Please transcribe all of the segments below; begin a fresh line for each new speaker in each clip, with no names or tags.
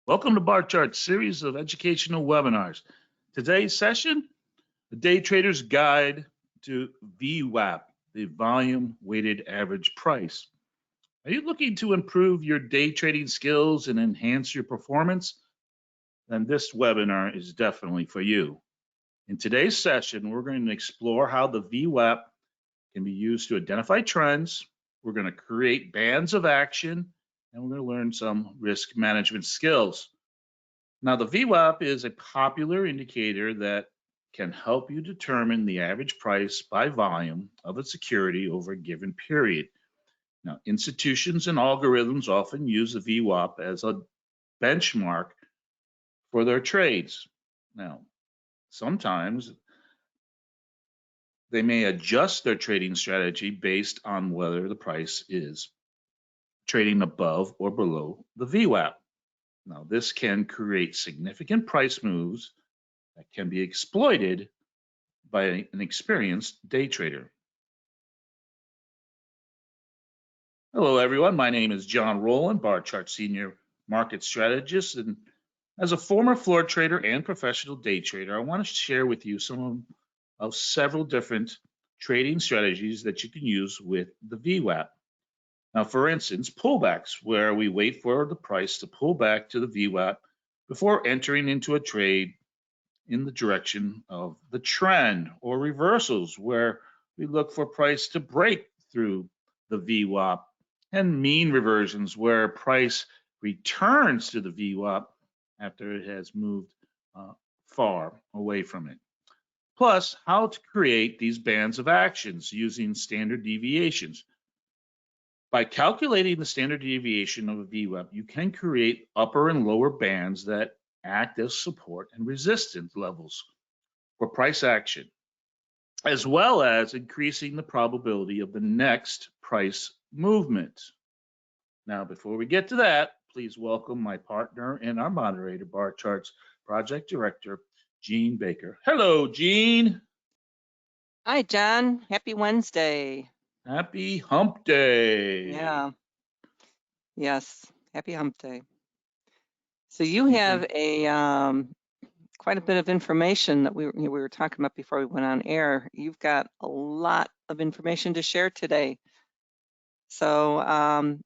Welcome to Barchart series of educational webinars. Today's session, the Day Trader's Guide to VWAP, the Volume Weighted Average Price. Are you looking to improve your day trading skills and enhance your performance? Then this webinar is definitely for you. In today's session, we're going to explore how the VWAP can be used to identify trends. We're going to create bands of action, and we're going to learn some risk management skills. Now, the VWAP is a popular indicator that can help you determine the average price by volume of a security over a given period. Now, institutions and algorithms often use the VWAP as a benchmark for their trades. Now, sometimes they may adjust their trading strategy based on whether the price is trading above or below the VWAP. Now, this can create significant price moves that can be exploited by an experienced day trader. Hello, everyone. My name is John Rowland, Barchart Senior Market Strategist. And as a former floor trader and professional day trader, I want to share with you some of several different trading strategies that you can use with the VWAP. Now, for instance, pullbacks, where we wait for the price to pull back to the VWAP before entering into a trade in the direction of the trend, or reversals, where we look for price to break through the VWAP, and mean reversions, where price returns to the VWAP after it has moved far away from it. Plus, how to create these bands of actions using standard deviations. By calculating the standard deviation of a VWAP, you can create upper and lower bands that act as support and resistance levels for price action, as well as increasing the probability of the next price movement. Now, before we get to that, please welcome my partner and our moderator, Barchart's Project Director, Jean Baker. Hello, Jean.
Hi, John. Happy Wednesday.
Happy Hump Day.
Yeah. Yes. Happy Hump Day. So you have a quite a bit of information that we were talking about before we went on air. You've got a lot of information to share today. So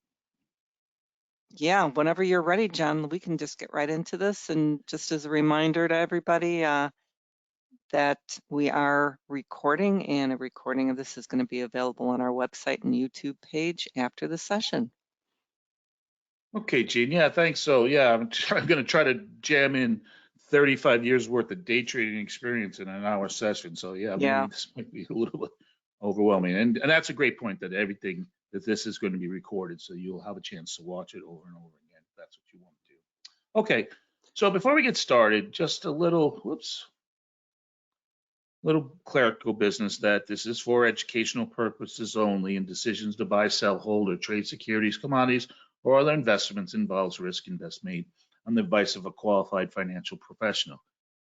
yeah, whenever you're ready, John, we can just get right into this. And just as a reminder to everybody, that we are recording, and a recording of this is going to be available on our website and YouTube page after the session.
Okay, Gene. Yeah, thanks. So, yeah, I'm going to try to jam in 35 years worth of day trading experience in an hour session. So, yeah, maybe this might be a little bit overwhelming. And that's a great point, that this is going to be recorded, so you'll have a chance to watch it over and over again if that's what you want to do. Okay, so before we get started, just a little clerical business, that this is for educational purposes only, and decisions to buy, sell, hold, or trade securities, commodities, or other investments involves risk and best made on the advice of a qualified financial professional.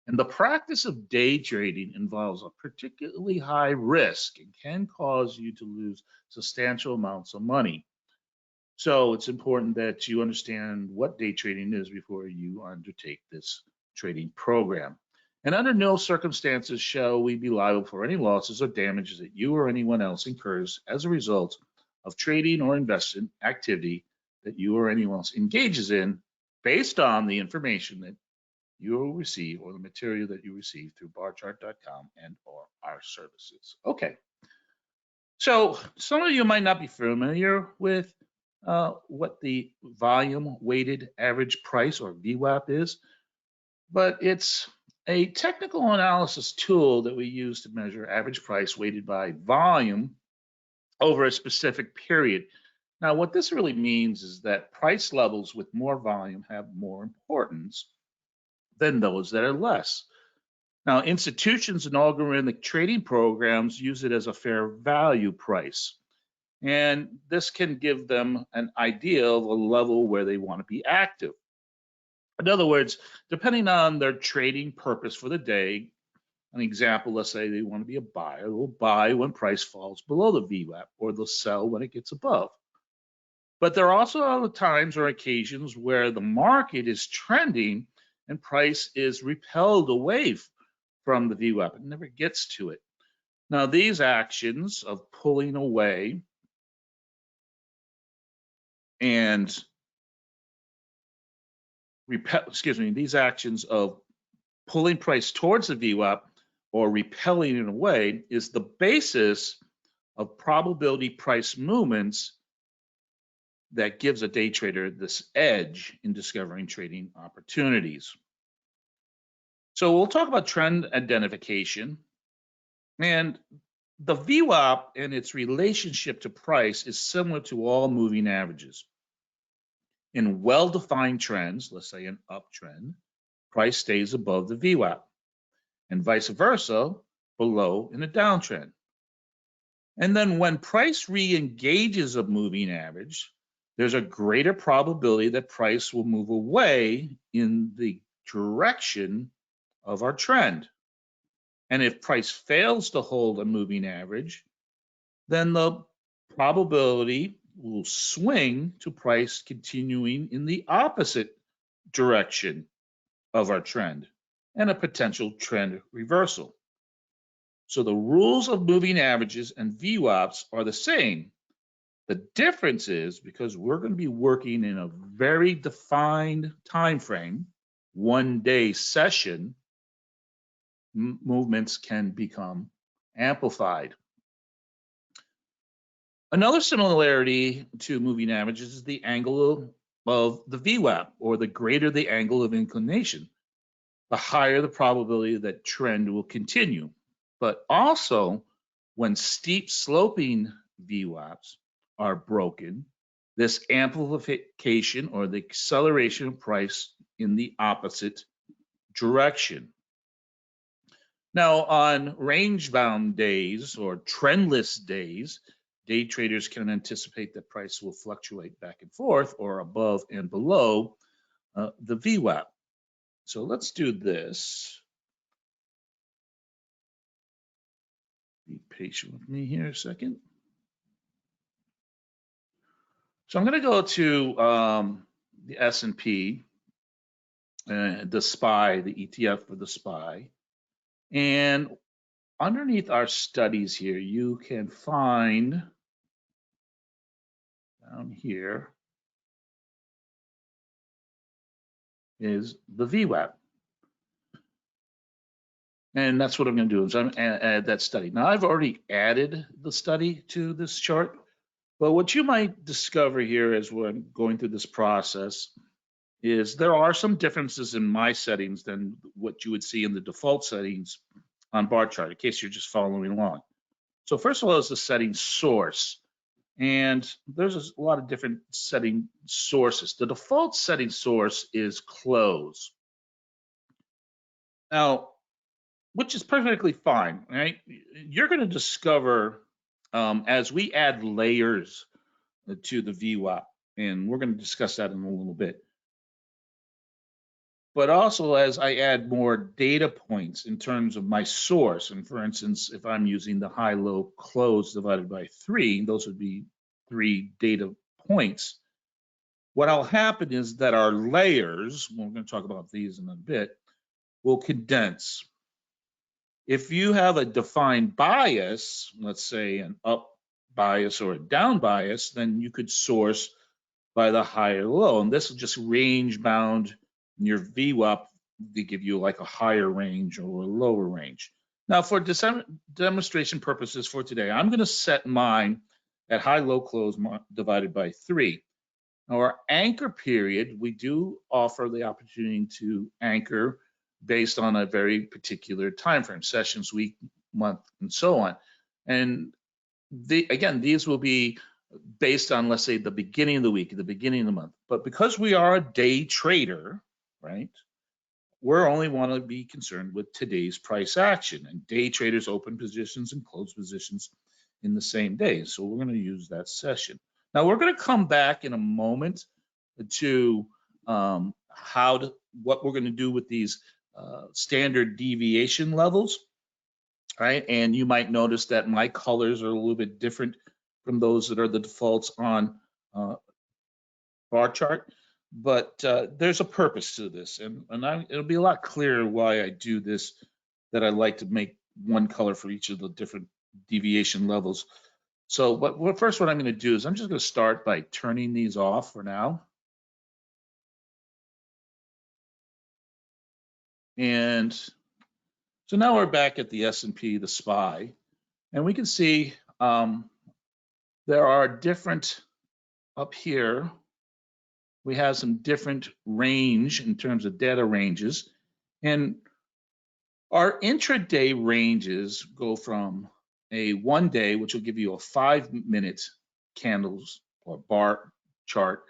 And the practice of day trading involves a particularly high risk and can cause you to lose substantial amounts of money. So it's important that you understand what day trading is before you undertake this trading program. And under no circumstances shall we be liable for any losses or damages that you or anyone else incurs as a result of trading or investment activity that you or anyone else engages in, based on the information that you will receive or the material that you receive through barchart.com and or our services. Okay. So some of you might not be familiar with what the volume weighted average price, or VWAP, is, but it's a technical analysis tool that we use to measure average price weighted by volume over a specific period. Now, what this really means is that price levels with more volume have more importance than those that are less. Now, institutions and algorithmic trading programs use it as a fair value price, and this can give them an idea of a level where they want to be active. In other words, depending on their trading purpose for the day, an example, let's say they want to be a buyer, they'll buy when price falls below the VWAP, or they'll sell when it gets above. But there are also other times or occasions where the market is trending and price is repelled away from the VWAP. It never gets to it. Now, these actions of pulling away and these actions of pulling price towards the VWAP or repelling it away is the basis of probability price movements that gives a day trader this edge in discovering trading opportunities. So we'll talk about trend identification, and the VWAP and its relationship to price is similar to all moving averages. In well-defined trends, let's say an uptrend, price stays above the VWAP, and vice versa, below in a downtrend. And then when price re-engages a moving average, there's a greater probability that price will move away in the direction of our trend. And if price fails to hold a moving average, then the probability will swing to price continuing in the opposite direction of our trend and a potential trend reversal. So the rules of moving averages and VWAPs are the same. The difference is because we're going to be working in a very defined time frame, 1 day session, movements can become amplified. Another similarity to moving averages is the angle of the VWAP, or the greater the angle of inclination, the higher the probability that trend will continue. But also, when steep sloping VWAPs are broken, this amplification or the acceleration of price in the opposite direction. Now, on range-bound days or trendless days, day traders can anticipate that price will fluctuate back and forth or above and below the VWAP. So let's do this. Be patient with me here a second. So I'm going to go to the S&P, the SPY, the ETF for the SPY. And underneath our studies here, you can find down here is the VWAP. And that's what I'm going to do is I'm going to add that study. Now, I've already added the study to this chart, but what you might discover here as we're going through this process is there are some differences in my settings than what you would see in the default settings on Barchart, in case you're just following along. So first of all is the setting source. And there's a lot of different setting sources. The default setting source is close. Now, which is perfectly fine, right? You're going to discover as we add layers to the VWAP, and we're going to discuss that in a little bit. But also as I add more data points in terms of my source, and for instance, if I'm using the high-low close divided by 3, those would be 3 data points. What'll happen is that our layers, we're going to talk about these in a bit, will condense. If you have a defined bias, let's say an up bias or a down bias, then you could source by the high or low, and this is just range bound. Your VWAP, they give you like a higher range or a lower range. Now, for demonstration purposes for today, I'm going to set mine at high-low close divided by 3. Now, our anchor period, we do offer the opportunity to anchor based on a very particular time frame, sessions, week, month, and so on. And again, these will be based on, let's say, the beginning of the week, the beginning of the month. But because we are a day trader, right, we're only want to be concerned with today's price action. And day traders open positions and close positions in the same day. So we're going to use that session. Now, we're going to come back in a moment to what we're going to do with these standard deviation levels, right? And you might notice that my colors are a little bit different from those that are the defaults on bar chart, but there's a purpose to this, and it'll be a lot clearer why I do this, that I like to make one color for each of the different deviation levels. So first what I'm going to do is I'm just going to start by turning these off for now. And so now we're back at the S&P, the SPY, and we can see there are different, up here, we have some different range in terms of data ranges. And our intraday ranges go from a 1 day, which will give you a 5-minute candles or bar chart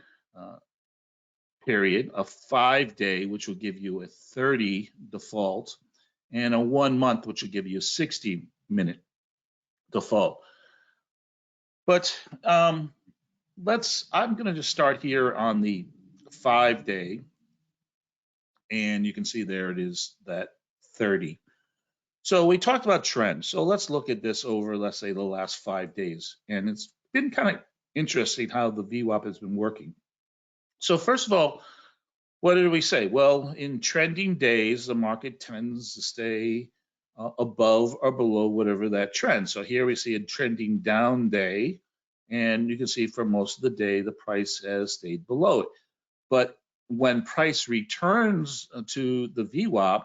period, a 5-day, which will give you a 30 default, and a 1 month, which will give you a 60-minute default. But I'm going to just start here on the 5-day, and you can see there it is, that 30. So we talked about trends. So let's look at this over, let's say, the last 5 days. And it's been kind of interesting how the VWAP has been working. So first of all, what did we say? Well, in trending days, the market tends to stay above or below whatever that trend. So here we see a trending down day, and you can see for most of the day, the price has stayed below it. But when price returns to the VWAP,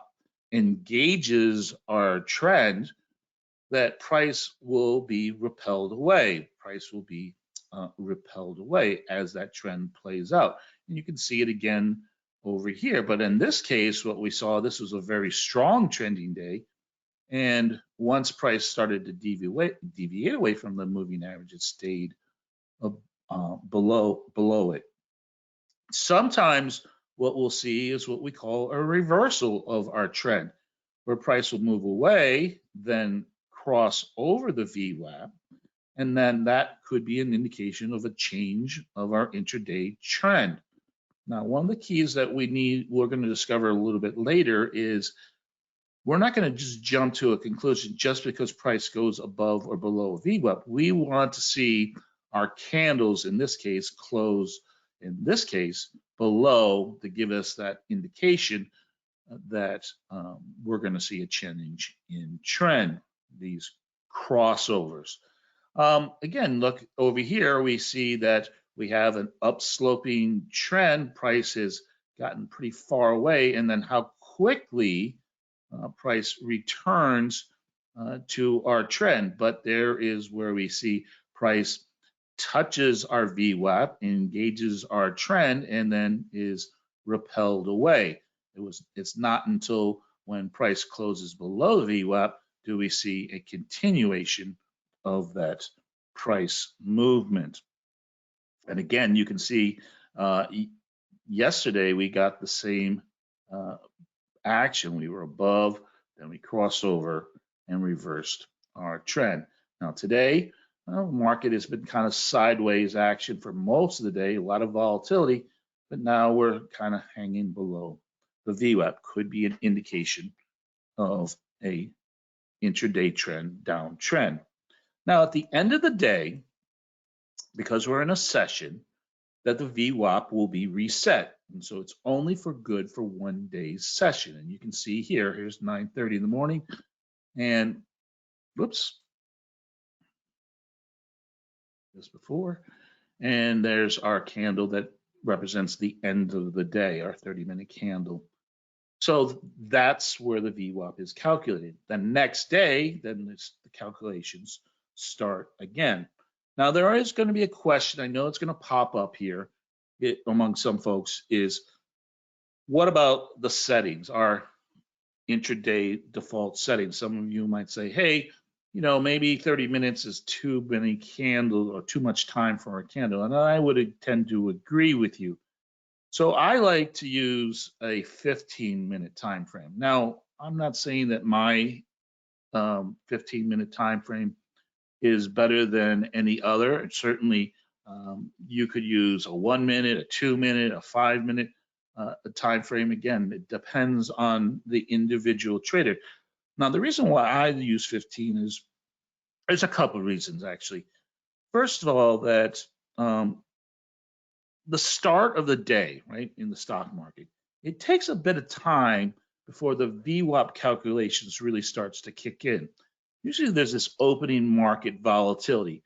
engages our trend, that price will be repelled away. Price will be repelled away as that trend plays out. And you can see it again over here. But in this case, what we saw, this was a very strong trending day. And once price started to deviate away from the moving average, it stayed below it. Sometimes what we'll see is what we call a reversal of our trend, where price will move away, then cross over the VWAP, and then that could be an indication of a change of our intraday trend. Now, one of the keys that we're going to discover a little bit later is we're not going to just jump to a conclusion just because price goes above or below VWAP. We want to see our candles, in this case, close, in this case, below to give us that indication that we're going to see a change in trend, these crossovers. Again, look over here, we see that we have an upsloping trend. Price has gotten pretty far away, and then how quickly price returns to our trend. But there is where we see price touches our VWAP, engages our trend, and then is repelled away. It's not until when price closes below the VWAP do we see a continuation of that price movement. And again, you can see yesterday we got the same action. We were above, then we crossed over and reversed our trend. Now today, market has been kind of sideways action for most of the day, a lot of volatility, but now we're kind of hanging below the VWAP. Could be an indication of a intraday trend, downtrend. Now at the end of the day, because we're in a session, that the VWAP will be reset. And so it's only for good for 1 day's session. And you can see here, here's 9:30 in the morning, and whoops, just before, and there's our candle that represents the end of the day, our 30-minute candle. So that's where the VWAP is calculated. The next day, then the calculations start again. Now there is going to be a question, I know it's going to pop up here among some folks, is what about the settings, our intraday default settings? Some of you might say, hey, you know, maybe 30 minutes is too many candles or too much time for a candle. And I would tend to agree with you. So I like to use a 15-minute time frame. Now, I'm not saying that my 15-minute time frame is better than any other. Certainly, you could use a 1 minute, a 2 minute, a 5 minute time frame. Again, it depends on the individual trader. Now, the reason why I use 15 is there's a couple of reasons, actually. First of all, that the start of the day, right, in the stock market, it takes a bit of time before the VWAP calculations really starts to kick in. Usually there's this opening market volatility.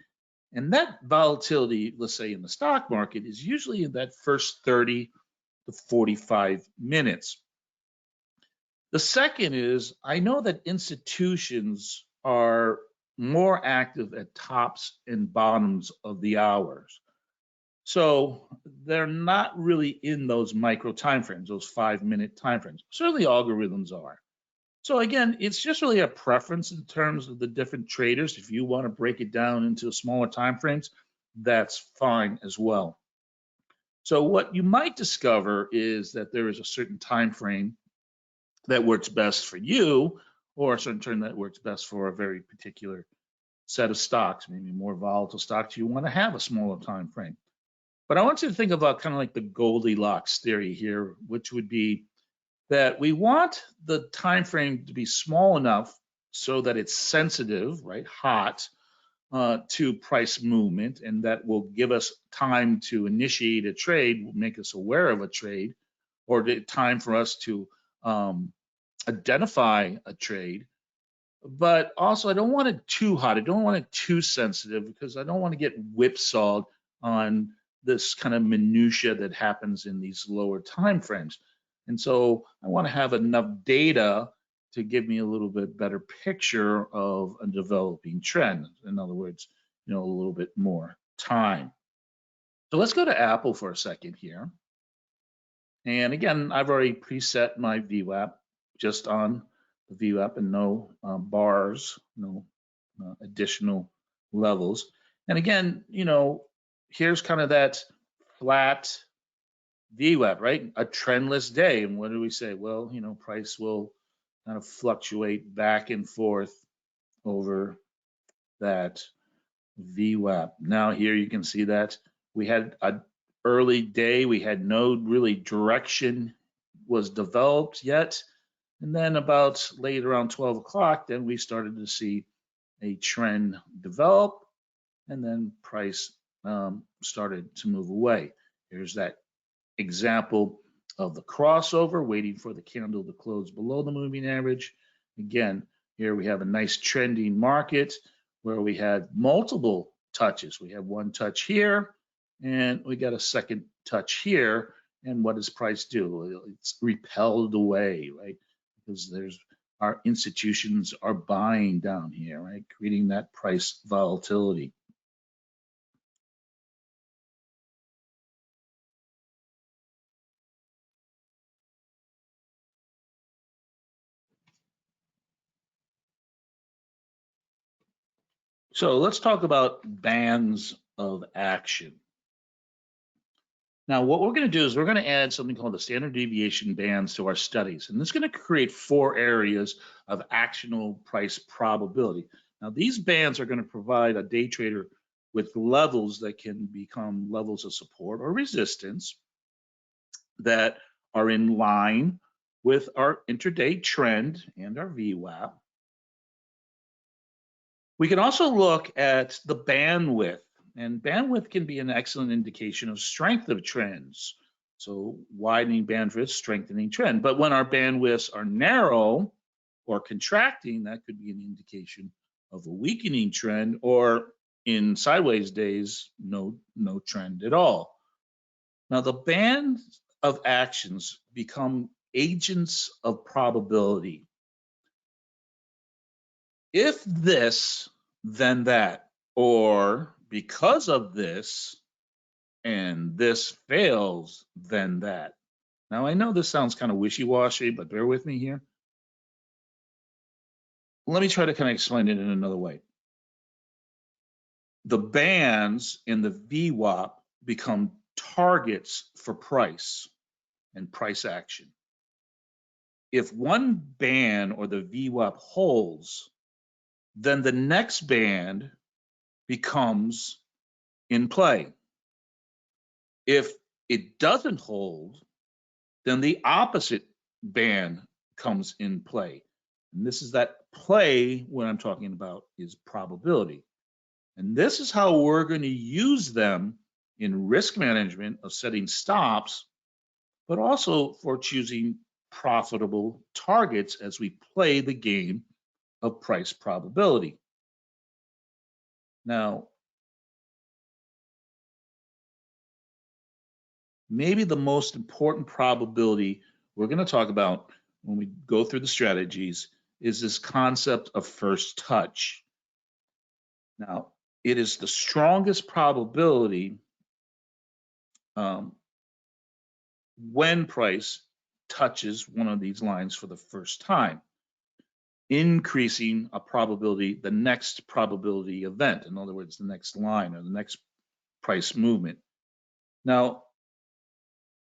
And that volatility, let's say in the stock market, is usually in that first 30 to 45 minutes. The second is, I know that institutions are more active at tops and bottoms of the hours. So they're not really in those micro timeframes, those 5-minute timeframes. Certainly algorithms are. So again, it's just really a preference in terms of the different traders. If you want to break it down into smaller timeframes, that's fine as well. So what you might discover is that there is a certain time frame that works best for you, or a certain term that works best for a very particular set of stocks, maybe more volatile stocks. You want to have a smaller time frame. But I want you to think about kind of like the Goldilocks theory here, which would be that we want the time frame to be small enough so that it's sensitive, right, hot, to price movement, and that will give us time to initiate a trade, will make us aware of a trade, or the time for us to identify a trade. But also, I don't want it too hot. I don't want it too sensitive because I don't want to get whipsawed on this kind of minutia that happens in these lower time frames. And so I want to have enough data to give me a little bit better picture of a developing trend. In other words, a little bit more time. So let's go to Apple for a second here. And again, I've already preset my VWAP just on the VWAP and no bars, no additional levels. And again, here's kind of that flat VWAP, right? A trendless day. And what do we say? Well, price will kind of fluctuate back and forth over that VWAP. Now here you can see that we had an early day. We had no really direction was developed yet. And then about late around 12 o'clock, then we started to see a trend develop, and then price started to move away. Here's that example of the crossover, waiting for the candle to close below the moving average. Again, here we have a nice trending market where we had multiple touches. We have one touch here, and we got a second touch here. And what does price do? It's repelled away, right? Because our institutions are buying down here, right? Creating that price volatility. So let's talk about bands of action. Now, what we're going to do is we're going to add something called the standard deviation bands to our studies. And this is going to create 4 areas of actionable price probability. Now, these bands are going to provide a day trader with levels that can become levels of support or resistance that are in line with our intraday trend and our VWAP. We can also look at the bandwidth. And bandwidth can be an excellent indication of strength of trends. So widening bandwidth, strengthening trend. But when our bandwidths are narrow or contracting, that could be an indication of a weakening trend, or in sideways days, no trend at all. Now the bands of actions become agents of probability. If this, then that, or because of this and this fails, then that. Now, I know this sounds kind of wishy-washy, but bear with me here. Let me try to kind of explain it in another way. The bands in the VWAP become targets for price and price action. If one band or the VWAP holds, then the next band becomes in play. If it doesn't hold, then the opposite band comes in play. And this is that play, what I'm talking about is probability. And this is how we're going to use them in risk management of setting stops, but also for choosing profitable targets as we play the game of price probability. Now, maybe the most important probability we're going to talk about when we go through the strategies is this concept of first touch. Now, it is the strongest probability when price touches one of these lines for the first time, increasing a probability, the next probability event, in other words, the next line or the next price movement. Now,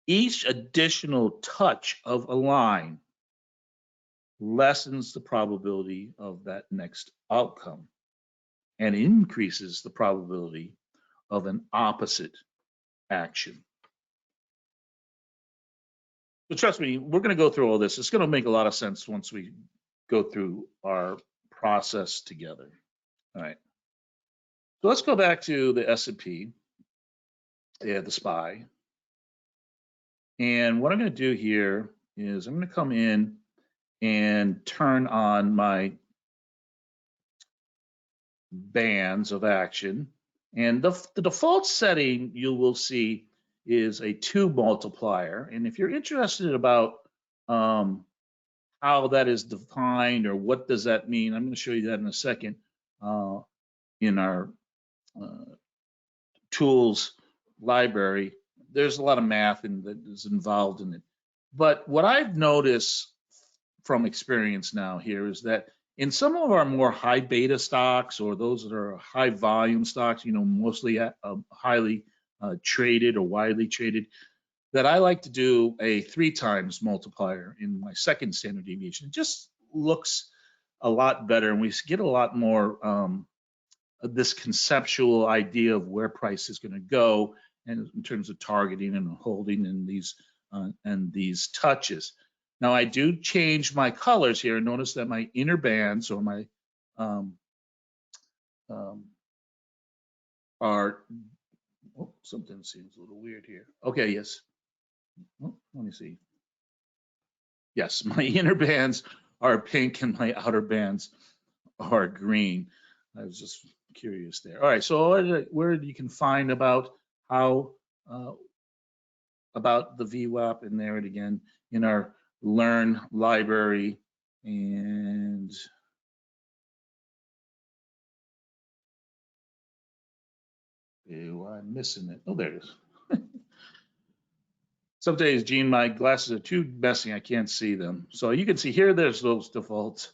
each additional touch of a line lessens the probability of that next outcome and increases the probability of an opposite action. But trust me, we're going to go through all this. It's going to make a lot of sense once we go through our process together. All right. So let's go back to the S&P, the SPY. And what I'm going to do here is I'm going to come in and turn on my bands of action. And the default setting you will see is a 2 multiplier. And if you're interested about how that is defined or what does that mean, I'm going to show you that in a second in our tools library. There's a lot of math that is involved in it. But what I've noticed from experience now here is that in some of our more high beta stocks or those that are high volume stocks, mostly highly traded or widely traded, that I like to do a 3 times multiplier in my second standard deviation. It just looks a lot better, and we get a lot more this conceptual idea of where price is going to go, and in terms of targeting and holding in these touches. Now I do change my colors here. Notice that my inner bands or my are something seems a little weird here. Okay, yes. Oh, let me see. Yes, my inner bands are pink and my outer bands are green. I was just curious there. All right, so where you can find about how about the VWAP, and there it again in our Learn library. And I'm missing it. Oh, there it is. Some days, Gene, my glasses are too messy. I can't see them. So you can see here, there's those default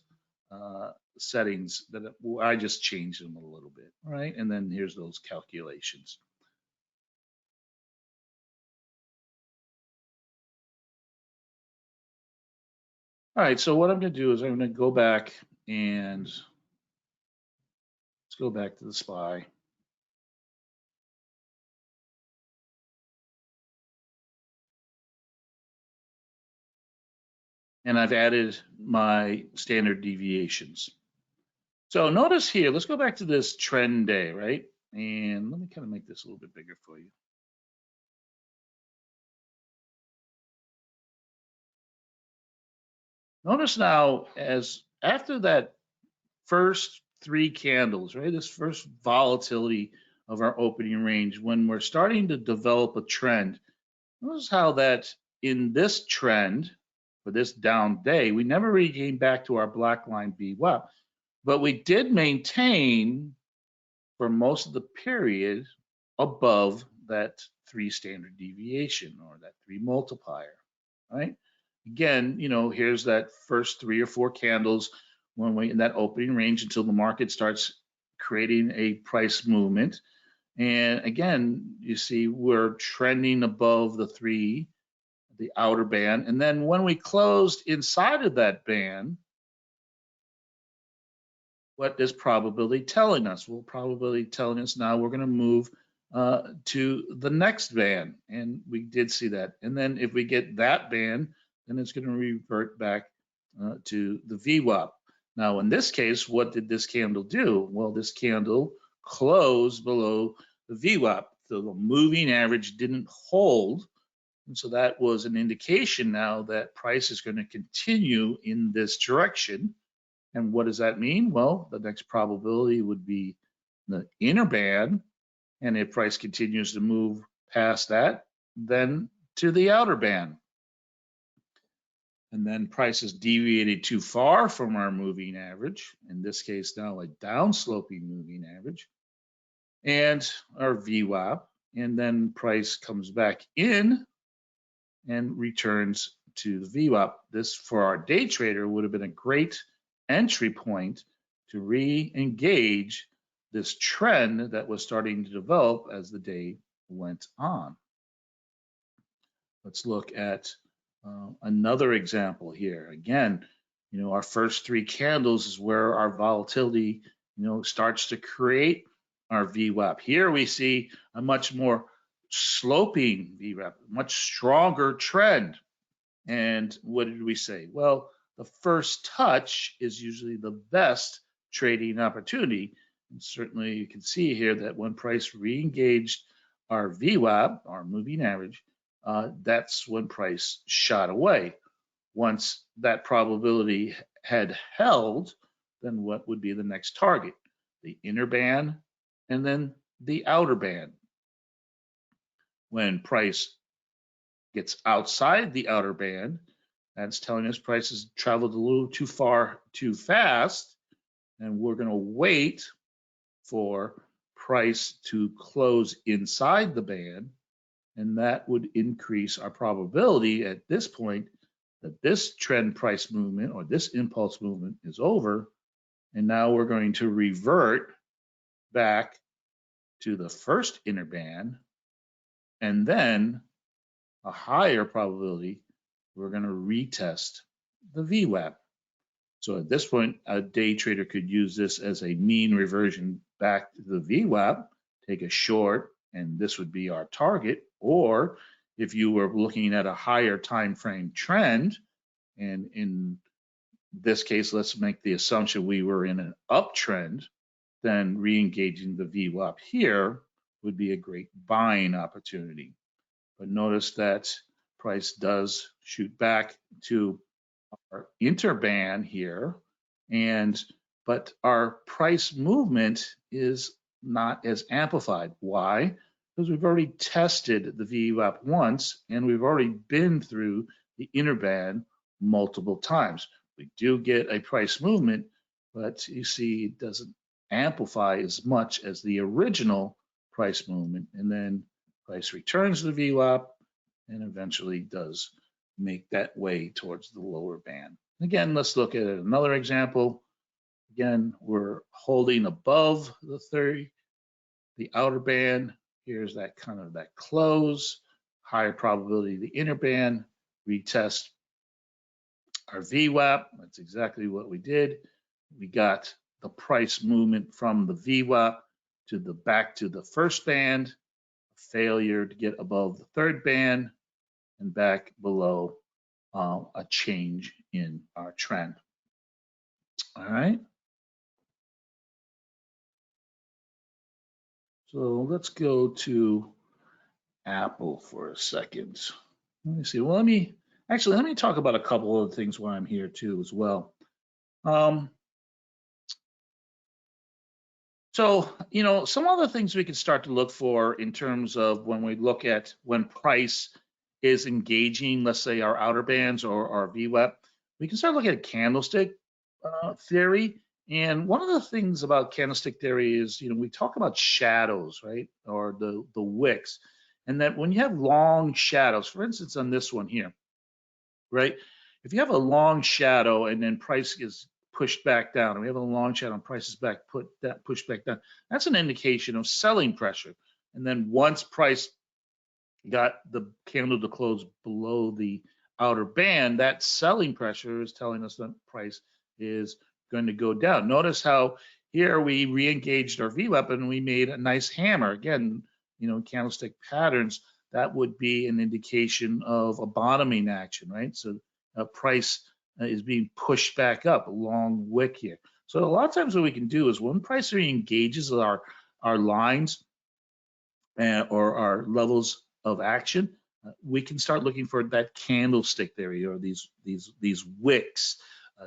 settings that I just changed them a little bit. All right, and then here's those calculations. All right, so what I'm going to do is I'm going to go back and let's go back to the SPY. And I've added my standard deviations. So notice here, let's go back to this trend day, right? And let me kind of make this a little bit bigger for you. Notice now, as after that first 3 candles, right, this first volatility of our opening range, when we're starting to develop a trend, notice how that in this trend, for this down day, we never really came back to our black line VWAP, but we did maintain for most of the period above that 3 standard deviation or that 3 multiplier, right? Again, here's that first 3 or 4 candles when we in that opening range until the market starts creating a price movement. And again, you see we're trending above the 3, the outer band. And then when we closed inside of that band, what is probability telling us? Well, probability telling us now we're going to move to the next band. And we did see that. And then if we get that band, then it's going to revert back to the VWAP. Now, in this case, what did this candle do? Well, this candle closed below the VWAP the moving average didn't hold. And so that was an indication now that price is going to continue in this direction. And what does that mean? Well, the next probability would be the inner band. And if price continues to move past that, then to the outer band. And then price has deviated too far from our moving average, in this case now a downsloping moving average, and our VWAP, and then price comes back in and returns to the VWAP. This, for our day trader, would have been a great entry point to re-engage this trend that was starting to develop as the day went on. Let's look at another example here. Again, our first three candles is where our volatility, starts to create our VWAP. Here we see a much more sloping VWAP, much stronger trend. And what did we say? Well, the first touch is usually the best trading opportunity. And certainly you can see here that when price re-engaged our VWAP, our moving average, that's when price shot away. Once that probability had held, then what would be the next target? The inner band and then the outer band. When price gets outside the outer band, that's telling us price has traveled a little too far too fast, and we're going to wait for price to close inside the band, and that would increase our probability at this point that this trend price movement or this impulse movement is over, and now we're going to revert back to the first inner band, and then a higher probability we're going to retest the VWAP. So at this point, a day trader could use this as a mean reversion back to the VWAP, take a short, and this would be our target. Or if you were looking at a higher time frame trend, and in this case, let's make the assumption we were in an uptrend, then re-engaging the VWAP here would be a great buying opportunity. But notice that price does shoot back to our interband here, but our price movement is not as amplified. Why? Because we've already tested the VWAP once, and we've already been through the inner band multiple times. We do get a price movement, but you see it doesn't amplify as much as the original price movement, and then price returns to the VWAP and eventually does make that way towards the lower band. Again, let's look at another example. Again, we're holding above the 30, the outer band. Here's that kind of that close, higher probability of the inner band. Retest our VWAP. That's exactly what we did. We got the price movement from the VWAP to the back to the first band, failure to get above the third band, and back below a change in our trend. All right. So let's go to Apple for a second. Let me see. Well, let me talk about a couple of things while I'm here too as well. So, some other things we can start to look for in terms of when we look at when price is engaging, let's say our outer bands or our VWAP, we can start looking at candlestick theory. And one of the things about candlestick theory is, we talk about shadows, right? Or the wicks. And that when you have long shadows, for instance, on this one here, right? If you have a long shadow and then price is pushed back down, and we have a long shadow and price is pushed back down, that's an indication of selling pressure. And then once price got the candle to close below the outer band, that selling pressure is telling us that price is going to go down. Notice how here we re-engaged our VWAP and we made a nice hammer. Again, candlestick patterns, that would be an indication of a bottoming action, right? So a price is being pushed back up, a long wick here. So a lot of times what we can do is when price re-engages our lines, or our levels of action, we can start looking for that candlestick theory, or these wicks,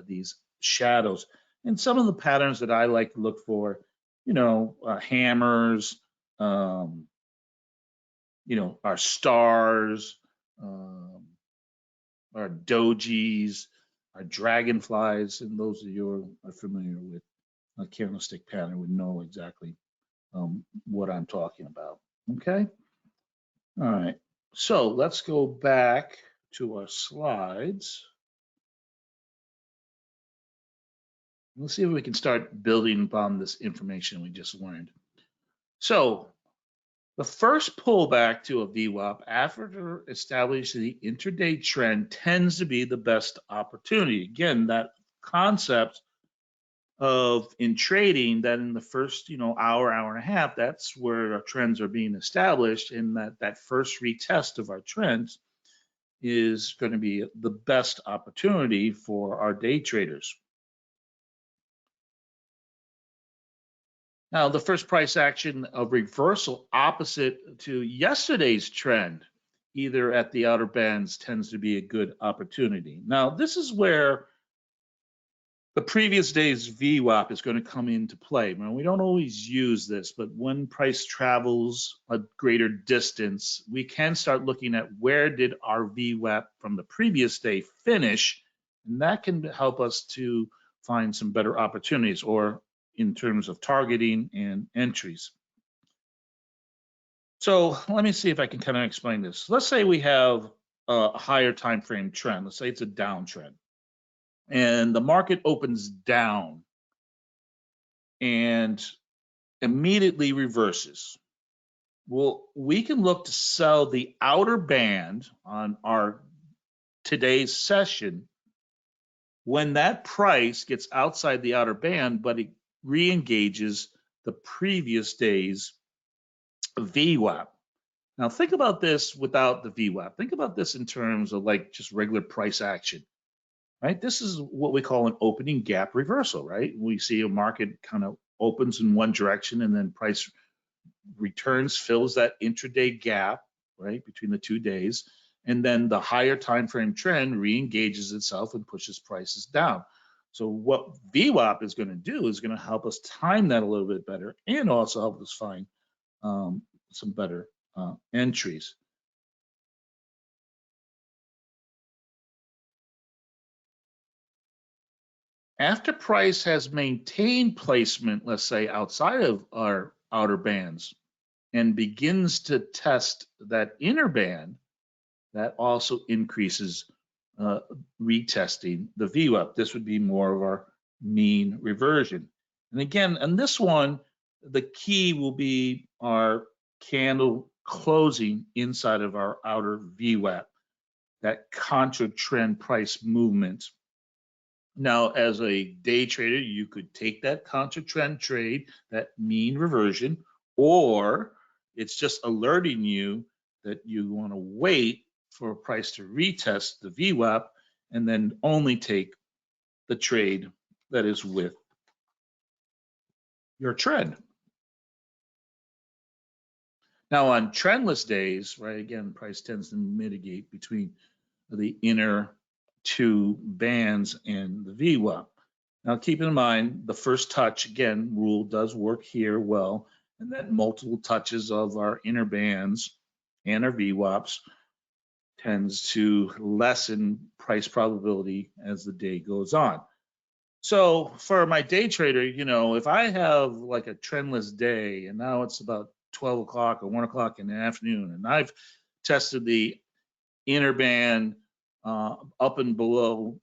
these shadows. And some of the patterns that I like to look for, hammers, our stars, our dojis, our dragonflies, and those of you are familiar with a candlestick pattern would know exactly what I'm talking about. Okay. All right. So let's go back to our slides. Let's see if we can start building upon this information we just learned. So the first pullback to a VWAP after establishing the intraday trend tends to be the best opportunity. Again, that concept of in trading that in the first hour and a half, that's where our trends are being established, and that first retest of our trends is going to be the best opportunity for our day traders. Now, the first price action of reversal opposite to yesterday's trend, either at the outer bands, tends to be a good opportunity. Now, this is where the previous day's VWAP is going to come into play. Now, we don't always use this, but when price travels a greater distance, we can start looking at where did our VWAP from the previous day finish, and that can help us to find some better opportunities, or in terms of targeting and entries. So let me see if I can kind of explain this. Let's say we have a higher time frame trend. Let's say it's a downtrend, and the market opens down and immediately reverses. Well, we can look to sell the outer band on our today's session when that price gets outside the outer band, but it re-engages the previous day's VWAP. Now think about this without the VWAP. Think about this in terms of like just regular price action, right? This is what we call an opening gap reversal, right? We see a market kind of opens in one direction and then price returns, fills that intraday gap, right, between the 2 days, and then the higher time frame trend re-engages itself and pushes prices down. So what VWAP is going to do is going to help us time that a little bit better, and also help us find some better entries. After price has maintained placement, let's say outside of our outer bands, and begins to test that inner band, that also increases retesting the VWAP. This would be more of our mean reversion. And again, on this one, the key will be our candle closing inside of our outer VWAP, that contra trend price movement. Now, as a day trader, you could take that contra trend trade, that mean reversion, or it's just alerting you that you want to wait for a price to retest the VWAP and then only take the trade that is with your trend. Now, on trendless days, right, again, price tends to mitigate between the inner two bands and the VWAP. Now, keep in mind, the first touch, again, rule does work here well, and that multiple touches of our inner bands and our VWAPs tends to lessen price probability as the day goes on. So for my day trader, if I have like a trendless day and now it's about 12 o'clock or 1 o'clock in the afternoon, and I've tested the inner band up and below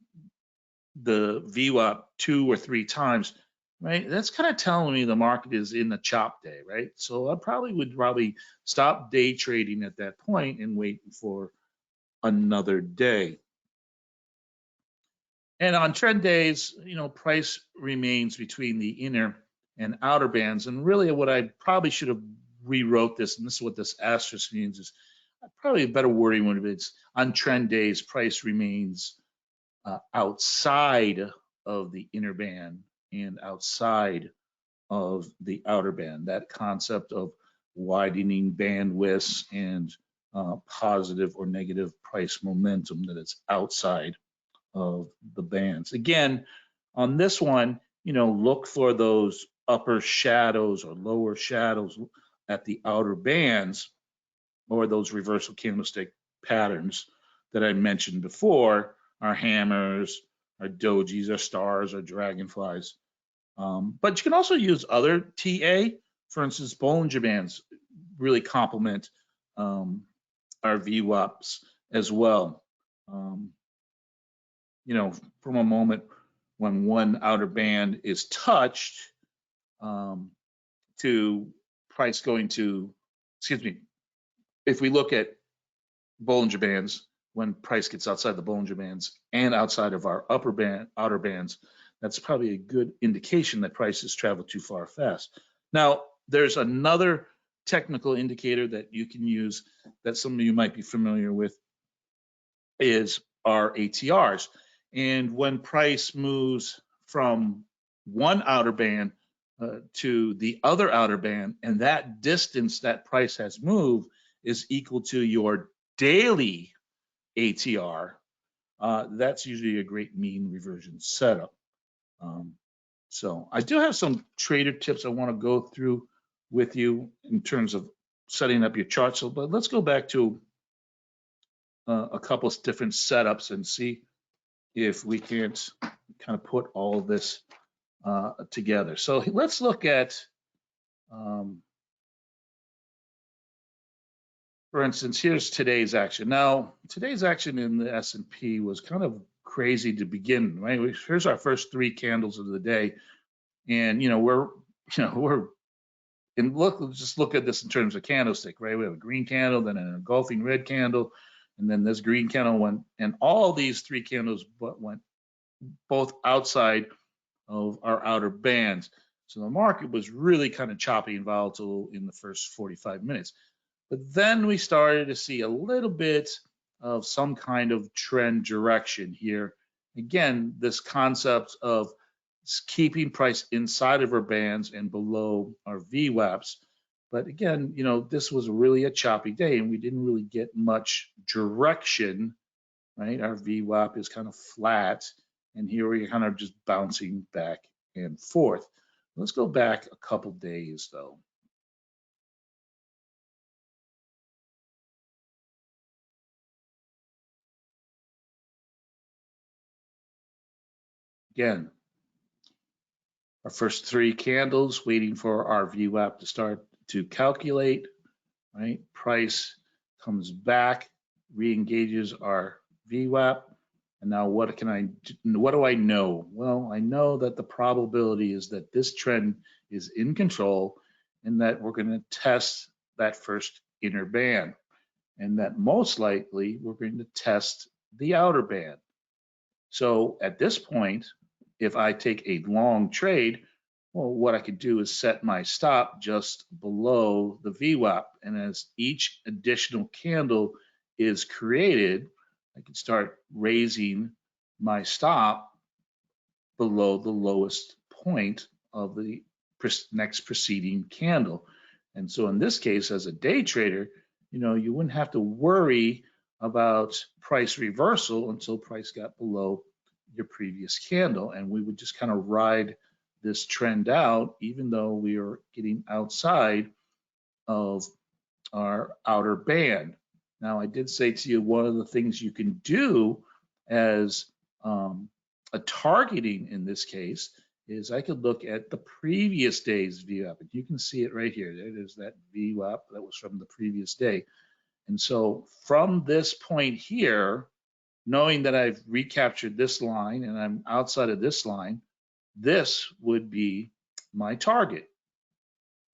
the VWAP 2 or 3 times, right? That's kind of telling me the market is in the chop day, right? So I would stop day trading at that point and wait for another day. And on trend days, price remains between the inner and outer bands. And really what I probably should have rewrote this, and this is what this asterisk means, is probably a better wording would be it's on trend days, price remains outside of the inner band and outside of the outer band. That concept of widening bandwidths and positive or negative price momentum that is outside of the bands. Again, on this one, look for those upper shadows or lower shadows at the outer bands, or those reversal candlestick patterns that I mentioned before, our hammers, our dojis, our stars, our dragonflies. But you can also use other TA. For instance, Bollinger Bands really complement our VWAPs as well. From a moment when one outer band is touched to price going to, if we look at Bollinger Bands, when price gets outside the Bollinger Bands and outside of our outer bands, that's probably a good indication that prices travel too far fast. Now, there's another technical indicator that you can use that some of you might be familiar with, is our ATRs. And when price moves from one outer band to the other outer band, and that distance that price has moved is equal to your daily ATR, that's usually a great mean reversion setup. So I do have some trader tips I want to go through with you in terms of setting up your chart. So, but let's go back to a couple of different setups and see if we can't kind of put all of this together. So let's look at, for instance, here's today's action. Now, today's action in the S&P was kind of crazy to begin, right? Here's our first three candles of the day, and we're and just look at this in terms of candlestick, right? We have a green candle, then an engulfing red candle, and then this green candle went, and all these three candles went both outside of our outer bands. So the market was really kind of choppy and volatile in the first 45 minutes. But then we started to see a little bit of some kind of trend direction here. Again, this concept of keeping price inside of our bands and below our VWAPs. But again, this was really a choppy day and we didn't really get much direction, right? Our VWAP is kind of flat, and here we're kind of just bouncing back and forth. Let's go back a couple days though. Again, our first three candles waiting for our VWAP to start to calculate, right? Price comes back, re-engages our VWAP, and now what do I know? Well, I know that the probability is that this trend is in control and that we're going to test that first inner band, and that most likely we're going to test the outer band. So at this point, if I take a long trade, well, what I could do is set my stop just below the VWAP. And as each additional candle is created, I can start raising my stop below the lowest point of the next preceding candle. And so in this case, as a day trader, you wouldn't have to worry about price reversal until price got below your previous candle, and we would just kind of ride this trend out, even though we are getting outside of our outer band. Now, I did say to you, one of the things you can do as a targeting in this case is I could look at the previous day's VWAP. You can see it right here. There's that VWAP that was from the previous day. And so from this point here, knowing that I've recaptured this line and I'm outside of this line, this would be my target.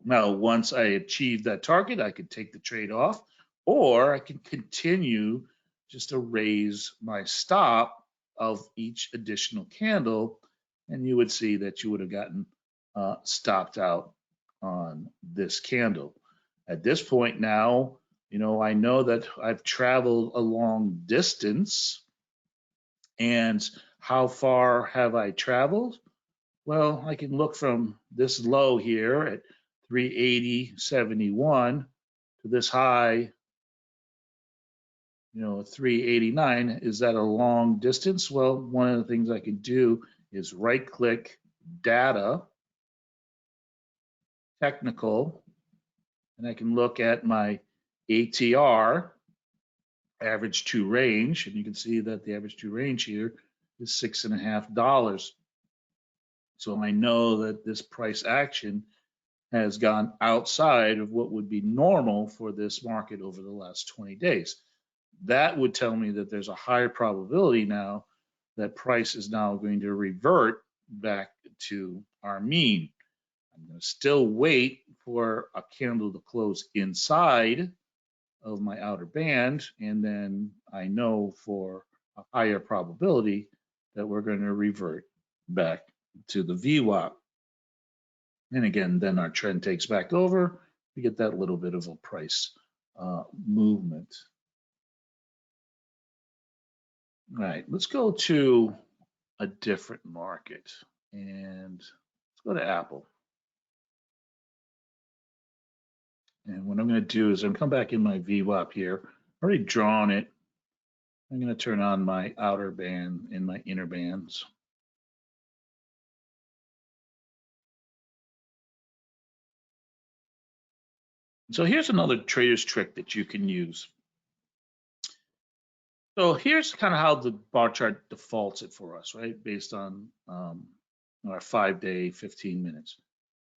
Now, once I achieve that target, I could take the trade off, or I can continue just to raise my stop of each additional candle, and you would see that you would have gotten stopped out on this candle. At this point now, I know that I've traveled a long distance. And how far have I traveled? Well, I can look from this low here at 380.71 to this high, 389. Is that a long distance? Well, one of the things I can do is right click data, technical, and I can look at my ATR, average true range, and you can see that the average true range here is $6.50. So I know that this price action has gone outside of what would be normal for this market over the last 20 days. That would tell me that there's a higher probability now that price is now going to revert back to our mean. I'm going to still wait for a candle to close inside of my outer band, and then I know for a higher probability that we're going to revert back to the VWAP. And again, then our trend takes back over. We get that little bit of a price movement. All right, let's go to a different market, and let's go to Apple. And what I'm going to do is I'm come back in my VWAP here. I've already drawn it. I'm going to turn on my outer band and my inner bands. So here's another trader's trick that you can use. So here's kind of how the bar chart defaults it for us, right? Based on our 5-day, 15 minutes.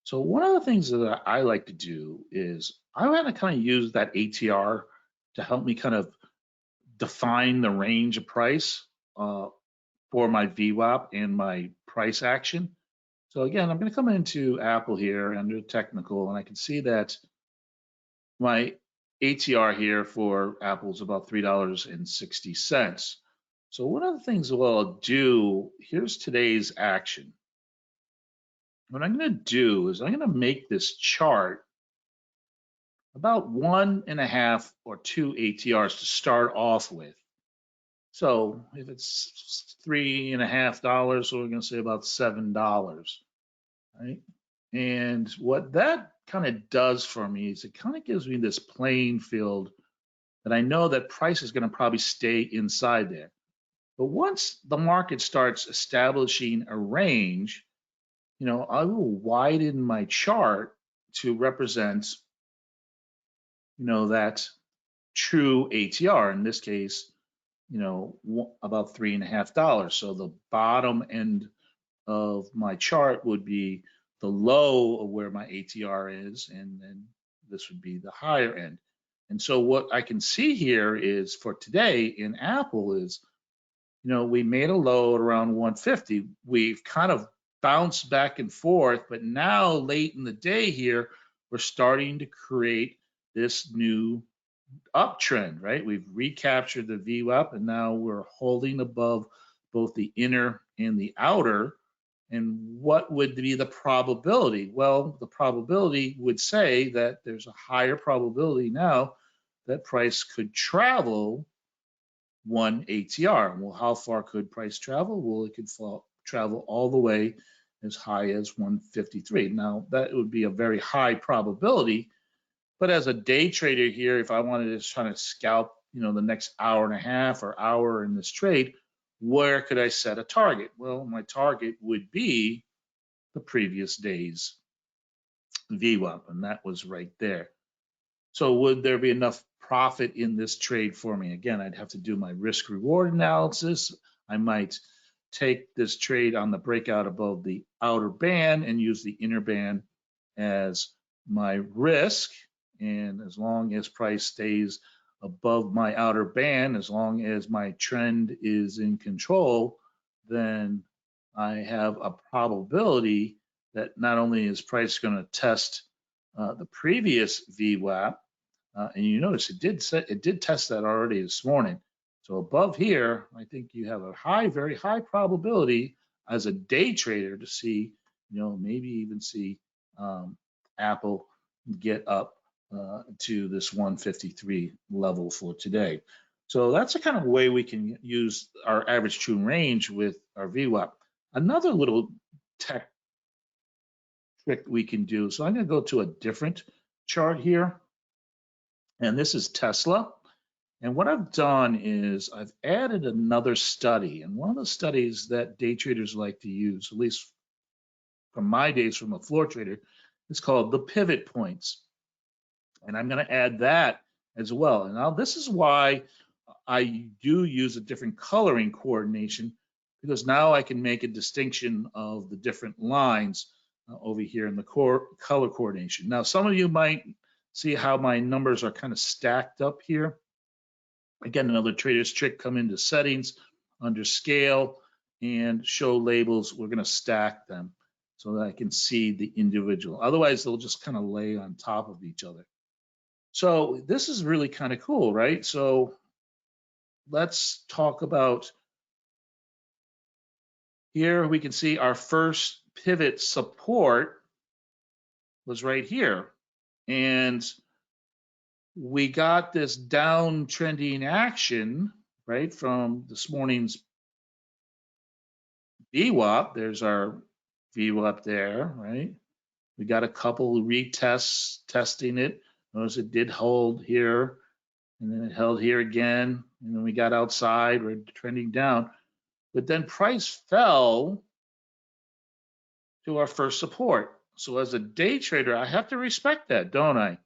So one of the things that I like to do is I want to kind of use that ATR to help me kind of define the range of price for my VWAP and my price action. So again, I'm going to come into Apple here under technical, and I can see that my ATR here for Apple is about $3.60. So one of the things that I'll do, here's today's action. What I'm going to do is I'm going to make this chart about 1.5 or 2 ATRs to start off with. So if it's $3.50, so we're going to say about $7, right? And what that kind of does for me is it kind of gives me this playing field that I know that price is going to probably stay inside there. But once the market starts establishing a range, I will widen my chart to represent, that true ATR. In this case, about $3.50. So the bottom end of my chart would be the low of where my ATR is, and then this would be the higher end. And so what I can see here is for today in Apple is, we made a low at around 150. We've kind of bounced back and forth, but now late in the day here, we're starting to create this new uptrend, right? We've recaptured the VWAP, and now we're holding above both the inner and the outer. And what would be the probability? Well, the probability would say that there's a higher probability now that price could travel 1 ATR. Well, how far could price travel? Well, it could travel all the way as high as 153. Now, that would be a very high probability, but as a day trader here, if I wanted to try to scalp, the next hour and a half or hour in this trade, where could I set a target? Well, my target would be the previous day's VWAP, and that was right there. So would there be enough profit in this trade for me? Again, I'd have to do my risk reward analysis. I might take this trade on the breakout above the outer band and use the inner band as my risk. And as long as price stays above my outer band, as long as my trend is in control, then I have a probability that not only is price going to test the previous VWAP, and you notice it did test that already this morning. So above here, I think you have a very high probability as a day trader to see, maybe even see Apple get up to this 153 level for today. So that's the kind of way we can use our average true range with our VWAP. Another little tech trick we can do. So I'm going to go to a different chart here, and this is Tesla. And what I've done is I've added another study, and one of the studies that day traders like to use, at least from my days from a floor trader, is called the pivot points. And I'm going to add that as well. And now this is why I do use a different coloring coordination, because now I can make a distinction of the different lines over here in the color coordination. Now, some of you might see how my numbers are kind of stacked up here. Again, another trader's trick, come into settings, under scale, and show labels. We're going to stack them so that I can see the individual. Otherwise, they'll just kind of lay on top of each other. So this is really kind of cool, right? So let's talk about, here we can see our first pivot support was right here. And we got this downtrending action, right, from this morning's VWAP. There's our VWAP there, right? We got a couple retests testing it. Notice it did hold here, and then it held here again, and then we got outside, we're trending down. But then price fell to our first support. So as a day trader, I have to respect that, don't I?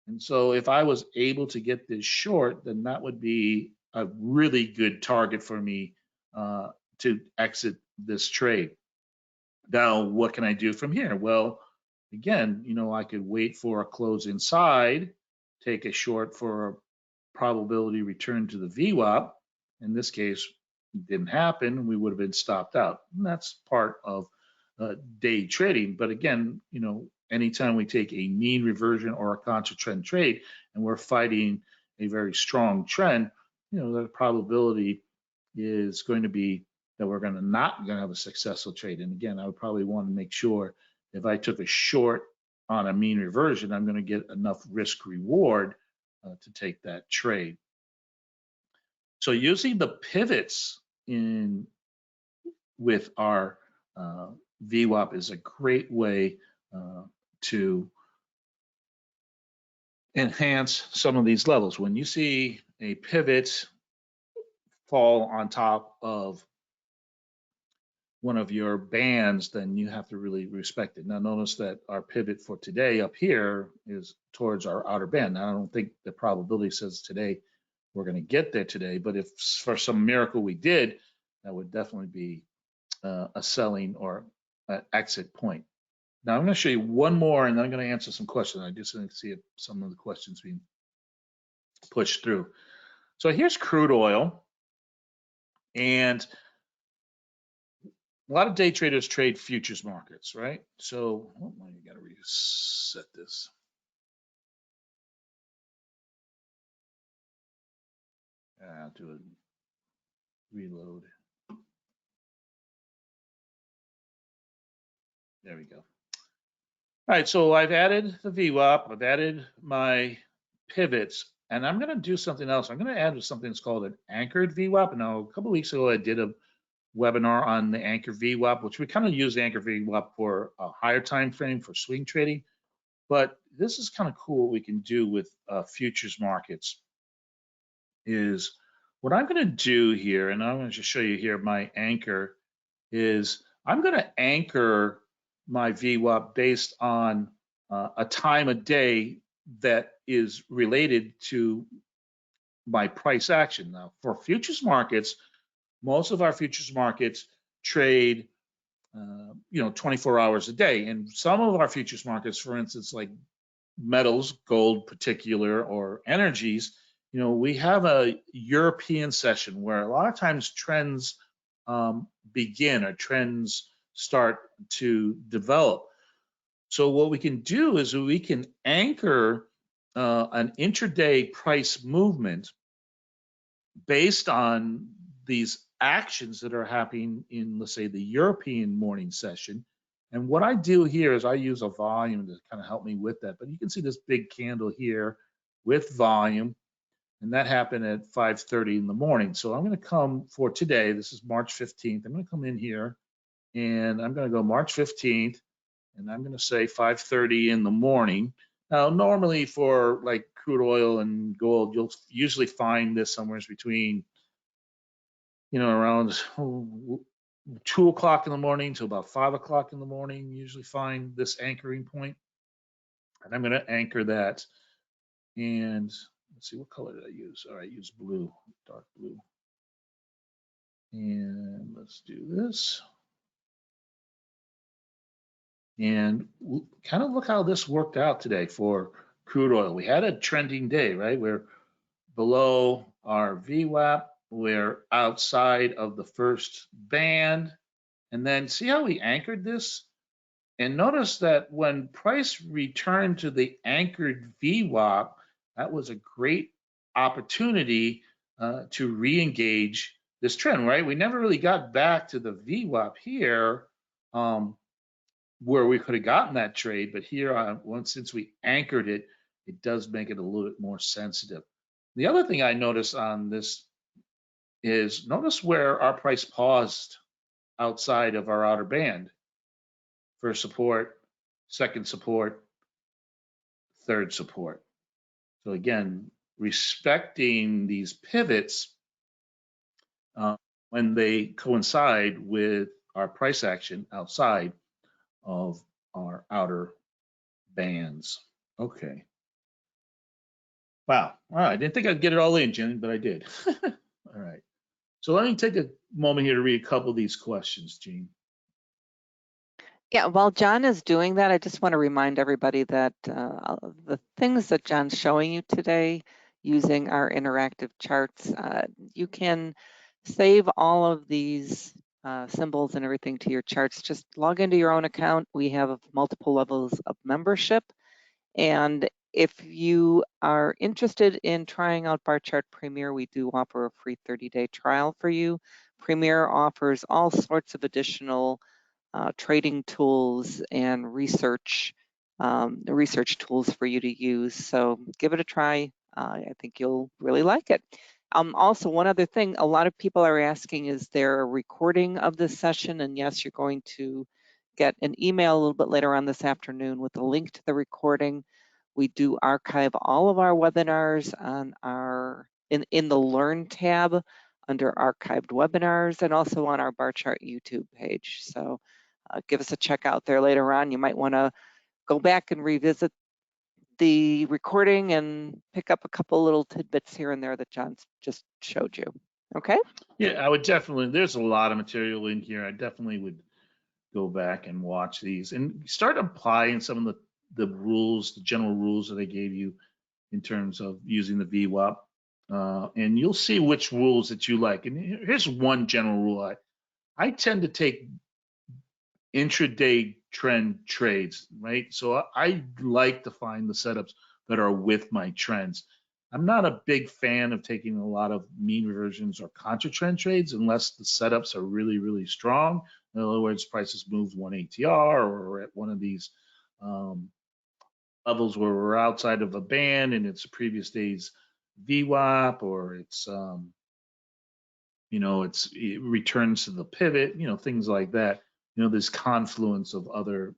And so if I was able to get this short, then that would be a really good target for me to exit this trade. Now, what can I do from here? Well, again, I could wait for a close inside, take a short for a probability return to the VWAP. In this case, it didn't happen. We would have been stopped out. And that's part of day trading. But again, anytime we take a mean reversion or a contra trend trade and we're fighting a very strong trend, the probability is going to be that we're not going to have a successful trade. And again, I would probably want to make sure if I took a short on a mean reversion, I'm going to get enough risk reward to take that trade. So using the pivots with our VWAP is a great way to enhance some of these levels. When you see a pivot fall on top of one of your bands, then you have to really respect it. Now notice that our pivot for today up here is towards our outer band. Now I don't think the probability says today we're going to get there today, but if for some miracle we did, that would definitely be a selling or an exit point. Now I'm going to show you one more, and then I'm going to answer some questions. I just want to see if some of the questions being pushed through. So here's crude oil, and a lot of day traders trade futures markets, right? So you got to reset this. I'll do a reload. There we go. All right, so I've added the VWAP, I've added my pivots, and I'm going to do something else. I'm going to add something that's called an anchored VWAP. Now, a couple of weeks ago, I did a webinar on the anchor VWAP, which we kind of use the anchor VWAP for a higher time frame for swing trading. But this is kind of cool what we can do with futures markets. Is what I'm going to do here, and I'm going to just show you here my anchor, is I'm going to anchor my VWAP based on a time of day that is related to my price action. Now, for futures markets, most of our futures markets trade 24 hours a day, and some of our futures markets, for instance, like metals, gold particular, or energies, we have a European session where a lot of times trends begin or trends start to develop. So what we can do is we can anchor an intraday price movement based on these actions that are happening in, let's say, the European morning session. And what I do here is I use a volume to kind of help me with that. But you can see this big candle here with volume, and that happened at 5:30 in the morning. So I'm going to come for today. This is March 15th. I'm going to come in here, and I'm going to go March 15th. and I'm going to say 5:30 in the morning. Now, normally for like crude oil and gold, you'll usually find this somewhere between, around 2 o'clock in the morning to about 5 o'clock in the morning. You usually find this anchoring point, and I'm going to anchor that. And let's see, what color did I use? All right, I used blue, dark blue. And let's do this. And kind of look how this worked out today for crude oil. We had a trending day, right? We're below our VWAP. We're outside of the first band. And then see how we anchored this? And notice that when price returned to the anchored VWAP, that was a great opportunity to re-engage this trend, right? We never really got back to the VWAP here, where we could have gotten that trade, but here, since we anchored it, it does make it a little bit more sensitive. The other thing I noticed on this is notice where our price paused outside of our outer band. First support, second support, third support. So again, respecting these pivots when they coincide with our price action outside of our outer bands. Okay. Wow. All right. I didn't think I'd get it all in, Jen, but I did. All right. So let me take a moment here to read a couple of these questions, Gene.
Yeah, while John is doing that, I just want to remind everybody that the things that John's showing you today using our interactive charts, you can save all of these symbols and everything to your charts. Just log into your own account. We have multiple levels of membership. And if you are interested in trying out Barchart Premier, we do offer a free 30-day trial for you. Premier offers all sorts of additional trading tools and research tools for you to use. So give it a try. I think you'll really like it. Also, one other thing, a lot of people are asking, is there a recording of this session? And yes, you're going to get an email a little bit later on this afternoon with a link to the recording. We do archive all of our webinars on in the Learn tab under archived webinars and also on our Barchart YouTube page. So give us a check out there later on. You might want to go back and revisit the recording and pick up a couple little tidbits here and there that John just showed you. Okay?
Yeah, I would definitely, there's a lot of material in here. I definitely would go back and watch these and start applying some of the rules, the general rules that I gave you in terms of using the VWAP. And you'll see which rules that you like. And here's one general rule. I tend to take intraday trend trades, right? So I like to find the setups that are with my trends. I'm not a big fan of taking a lot of mean reversions or contra trend trades unless the setups are really, really strong. In other words, prices moved one ATR or we're at one of these levels where we're outside of a band and it's a previous day's VWAP, or it returns to the pivot, things like that. This confluence of other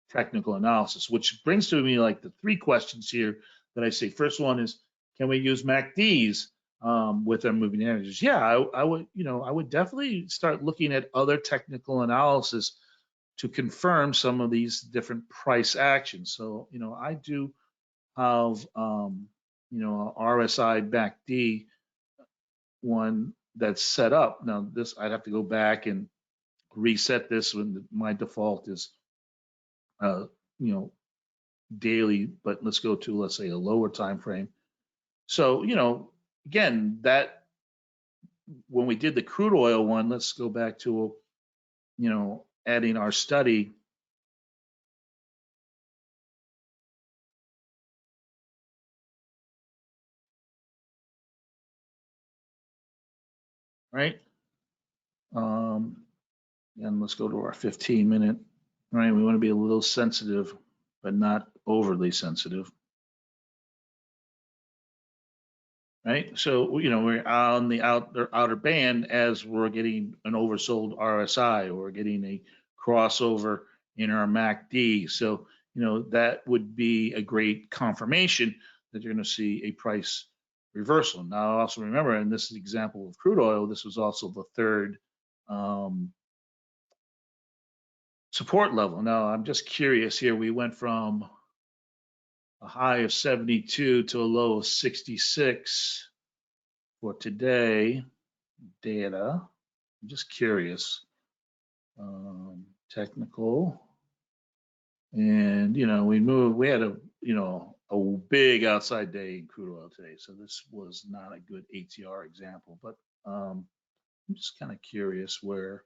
technical analysis, which brings to me like the three questions here that I say. First one is, can we use MACDs with our moving averages? Yeah, I would definitely start looking at other technical analysis to confirm some of these different price actions. So, I do have, RSI MACD one that's set up. Now, this I'd have to go back and reset this when my default is, daily, but let's go to, let's say, a lower time frame. So, again, that when we did the crude oil one, let's go back to, adding our study. Right? And let's go to our 15-minute. Right? We want to be a little sensitive, but not overly sensitive. Right? So, we're on the outer band as we're getting an oversold RSI or we're getting a crossover in our MACD. So, that would be a great confirmation that you're going to see a price reversal. Now, also remember, in this example of crude oil, this was also the third support level. Now, I'm just curious here. We went from a high of 72 to a low of 66 for today. Data. I'm just curious. Technical. And, we had a big outside day in crude oil today. So this was not a good ATR example, but I'm just kind of curious where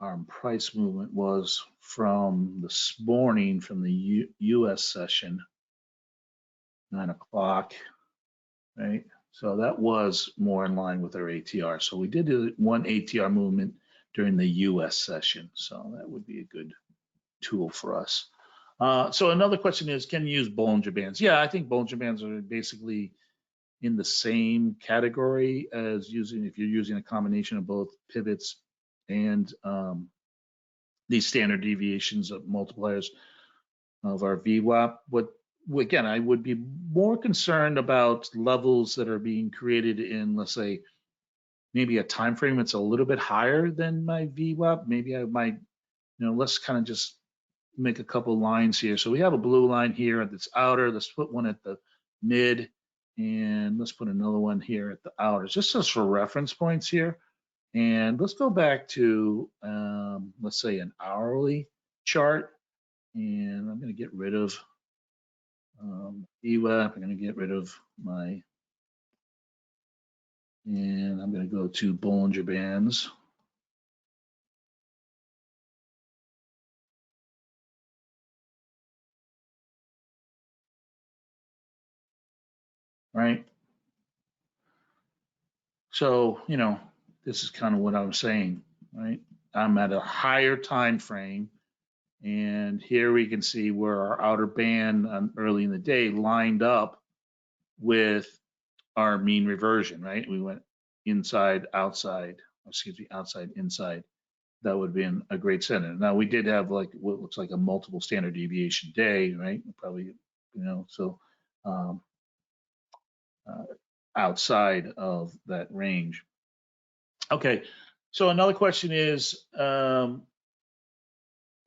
our price movement was from this morning from the US session, 9 o'clock, right? So that was more in line with our ATR. So we did one ATR movement during the US session. So that would be a good tool for us. So another question is, can you use Bollinger Bands? Yeah, I think Bollinger Bands are basically in the same category as if you're using a combination of both pivots and these standard deviations of multipliers of our VWAP. Again, I would be more concerned about levels that are being created in, let's say, maybe a time frame that's a little bit higher than my VWAP. Maybe I might, let's kind of just make a couple lines here. So we have a blue line here at this outer. Let's put one at the mid, and let's put another one here at the outer, just as for reference points here. And let's go back to, let's say, an hourly chart. And I'm going to get rid of VWAP. I'm going to get rid of and I'm going to go to Bollinger Bands. Right. So, this is kind of what I'm saying, right? I'm at a higher time frame, and here we can see where our outer band early in the day lined up with our mean reversion, right? We went inside, outside, outside, inside. That would be a great center. Now we did have like what looks like a multiple standard deviation day, right? Probably, so outside of that range. Okay, so another question is, I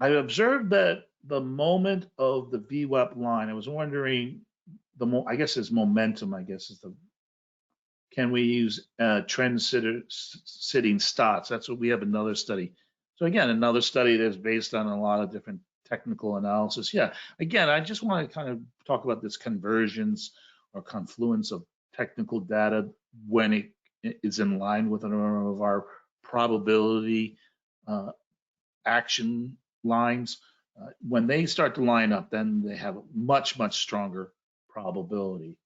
observed that the moment of the VWAP line, I was wondering, I guess it's momentum, can we use trend sitting stots? That's what we have another study. So again, another study that's based on a lot of different technical analysis. Yeah, again, I just want to kind of talk about this convergence or confluence of technical data when it is in line with one of our probability action lines. When they start to line up, then they have a much, much stronger probability.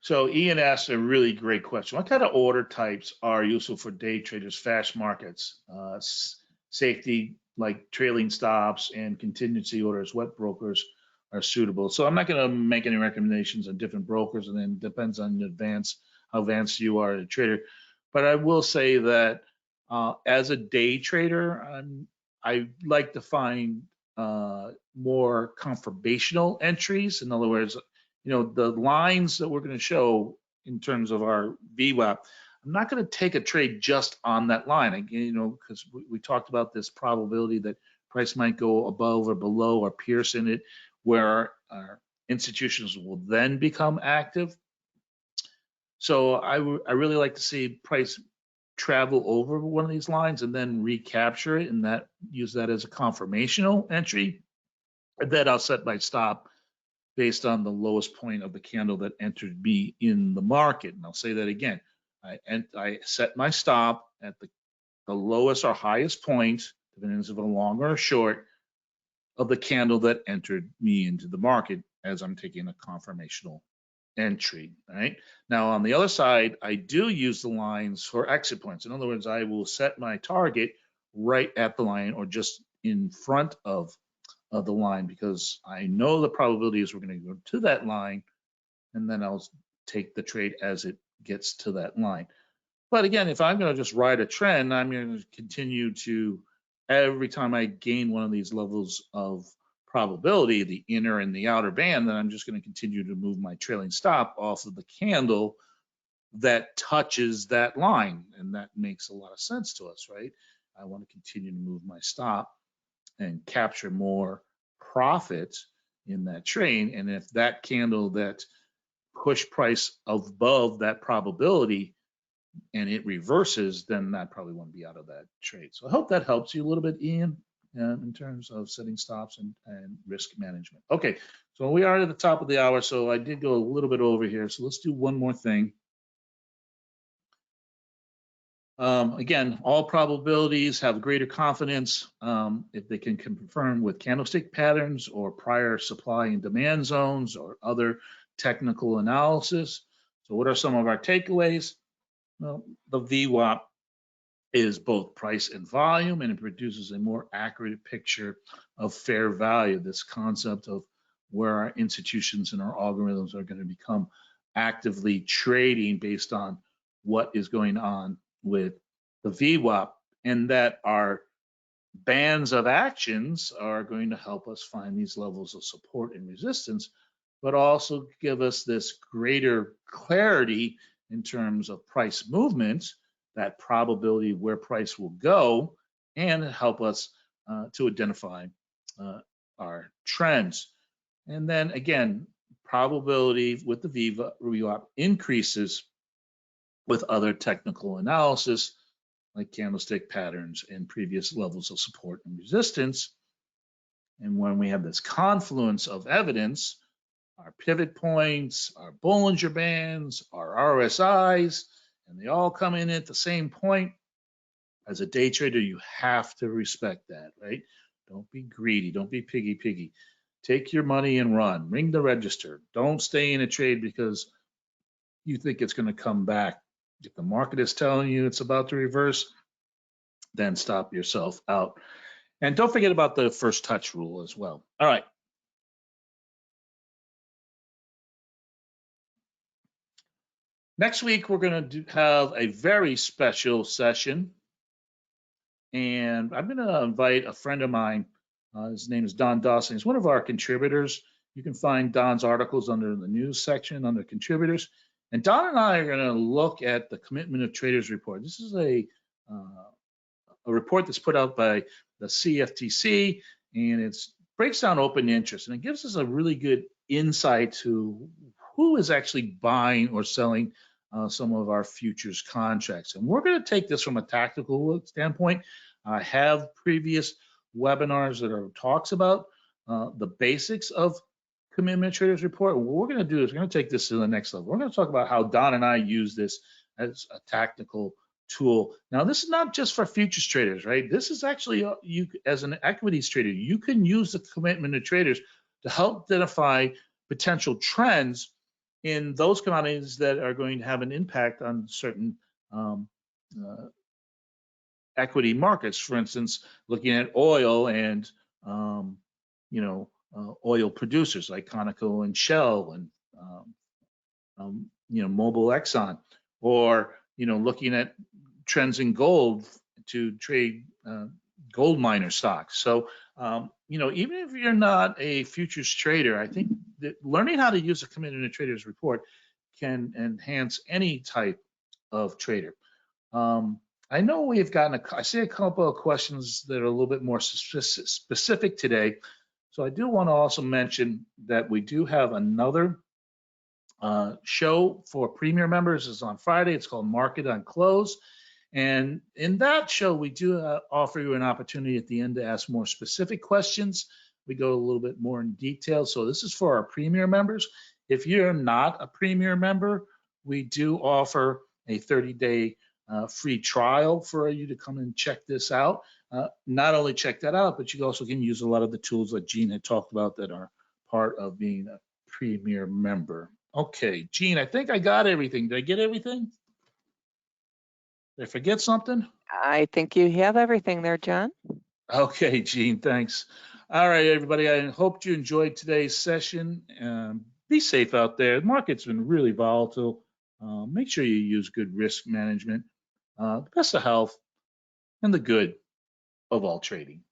So Ian asked a really great question. What kind of order types are useful for day traders, fast markets, safety like trailing stops and contingency orders? What brokers are suitable? So I'm not going to make any recommendations on different brokers, and then depends on how advanced you are as a trader. But I will say that as a day trader, I like to find more confirmational entries. In other words, the lines that we're going to show in terms of our VWAP, I'm not going to take a trade just on that line, again, because we talked about this probability that price might go above or below or pierce in it, where our institutions will then become active. So I really like to see price travel over one of these lines and then recapture it, and use that as a confirmational entry. And then I'll set my stop based on the lowest point of the candle that entered me in the market. And I'll say that again. I set my stop at the lowest or highest point, depending if it's a long or a short, of the candle that entered me into the market as I'm taking a confirmational entry. Right now, on the other side, I do use the lines for exit points. In other words, I will set my target right at the line or just in front of the line, because I know the probability is we're going to go to that line, and then I'll take the trade as it gets to that line. But again, if I'm going to just ride a trend, I'm going to continue to, every time I gain one of these levels of probability, the inner and the outer band, then I'm just going to continue to move my trailing stop off of the candle that touches that line. And that makes a lot of sense to us, right? I want to continue to move my stop and capture more profit in that trade. And if that candle that pushed price above that probability and it reverses, then I probably want to be out of that trade. So I hope that helps you a little bit, Ian, in terms of setting stops and risk management. Okay, so we are at the top of the hour, so I did go a little bit over here. So let's do one more thing. Again, all probabilities have greater confidence if they can confirm with candlestick patterns or prior supply and demand zones or other technical analysis. So what are some of our takeaways? Well, the VWAP is both price and volume, and it produces a more accurate picture of fair value, this concept of where our institutions and our algorithms are going to become actively trading based on what is going on with the VWAP, and that our bands of actions are going to help us find these levels of support and resistance, but also give us this greater clarity in terms of price movement, that probability where price will go, and help us to identify our trends. And then again, probability with the VWAP increases with other technical analysis like candlestick patterns and previous levels of support and resistance. And when we have this confluence of evidence, our pivot points, our Bollinger Bands, our RSIs, and they all come in at the same point, as a day trader, you have to respect that, right? Don't be greedy. Don't be piggy. Take your money and run. Ring the register. Don't stay in a trade because you think it's going to come back. If the market is telling you it's about to reverse, then stop yourself out. And don't forget about the first touch rule as well. All right. Next week, we're going to have a very special session. And I'm going to invite a friend of mine. His name is Don Dawson. He's one of our contributors. You can find Don's articles under the news section under contributors. And Don and I are going to look at the Commitment of Traders report. This is a report that's put out by the CFTC, and it breaks down open interest, and it gives us a really good insight to who is actually buying or selling some of our futures contracts. And we're going to take this from a tactical standpoint. I have previous webinars that talks about the basics of Commitment of Traders report. What we're going to do is we're going to take this to the next level. We're going to talk about how Don and I use this as a tactical tool. Now, this is not just for futures traders, right? This is actually, you as an equities trader, you can use the Commitment of Traders to help identify potential trends in those commodities that are going to have an impact on certain equity markets. For instance, looking at oil and oil producers like Conoco and Shell and Mobil Exxon, or looking at trends in gold to trade gold miner stocks. So even if you're not a futures trader, I think that learning how to use a Commitment of Traders report can enhance any type of trader. I know we've gotten I see a couple of questions that are a little bit more specific today. So I do want to also mention that we do have another show for Premier members. It's on Friday. It's called Market on Close. And in that show, we do offer you an opportunity at the end to ask more specific questions. We go a little bit more in detail. So this is for our Premier members. If you're not a Premier member, we do offer a 30-day free trial for you to come and check this out. Not only check that out, but you also can use a lot of the tools that Gene had talked about that are part of being a Premier member. Okay, Gene, I think I got everything. Did I get everything? Did I forget something?
I think you have everything there, John.
Okay, Gene, thanks. All right, everybody, I hope you enjoyed today's session. Be safe out there. The market's been really volatile. Make sure you use good risk management. the best of health, and the good of all trading.